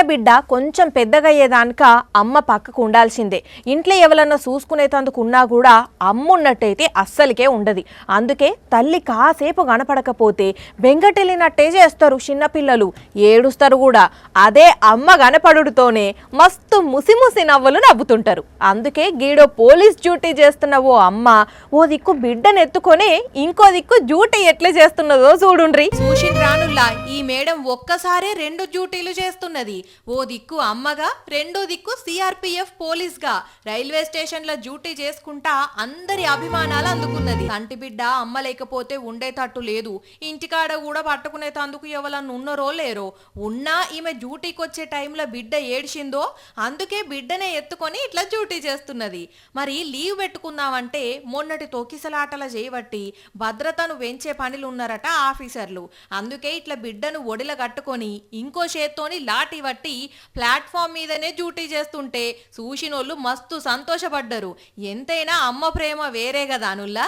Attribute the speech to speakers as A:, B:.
A: బిడ్డ కొంచెం పెద్దగయ్యేదానిక అమ్మ పక్కకు ఉండాల్సిందే. ఇంట్లో ఎవరన్నా చూసుకునేటందుకు ఉన్నా కూడా అమ్మ ఉన్నట్టయితే అస్సలకే ఉండదు. అందుకే తల్లి కాసేపు కనపడకపోతే బెంగటెళ్ళినట్టే చేస్తారు. చిన్నపిల్లలు ఏడుస్తారు కూడా. అదే అమ్మ కనపడుతోనే మస్తు ముసిముసి నవ్వులు నవ్వుతుంటారు. అందుకే గీడో పోలీస్ డ్యూటీ చేస్తున్న ఓ అమ్మ ఓ దిక్కు బిడ్డను ఎత్తుకొని ఇంకో దిక్కు డ్యూటీ ఎట్లా చేస్తున్నదో చూడుండ్రి.
B: చూసిన రానుల్లా ఈ మేడం ఒక్కసారే 2 డ్యూటీలు చేస్తున్నది. ఓ దిక్కు అమ్మగా, రెండో దిక్కు సిఆర్పిఎఫ్ పోలీస్ గా రైల్వే స్టేషన్ లో డ్యూటీ చేసుకుంటా అందరి అభిమానాలు అందుకున్నది. కంటి బిడ్డ అమ్మ లేకపోతే ఉండేటట్టు లేదు. ఇంటికాడ కూడా పట్టుకునేటందుకు ఎవరన్నా ఉన్నారో లేరో. ఉన్నా ఈమె డ్యూటీకి వచ్చే టైంలో బిడ్డ ఏడ్చిందో అందుకే బిడ్డనే ఎత్తుకొని ఇట్లా డ్యూటీ చేస్తున్నది. మరి లీవ్ పెట్టుకుందామంటే మొన్నటి తొకిసలాటల చేయబట్టి భద్రతను పెంచే పనులు ఉన్నారట ఆఫీసర్లు. అందుకే ఇట్లా బిడ్డను ఒడిల కట్టుకొని ఇంకో చేత్తోని లాఠీ పట్టి ప్లాట్ఫామ్ మీదనే డ్యూటీ చేస్తుంటే చూసినోళ్ళు మస్తు సంతోషపడ్డరు. ఎంతైనా అమ్మ ప్రేమ వేరే కదా అనుల్లా.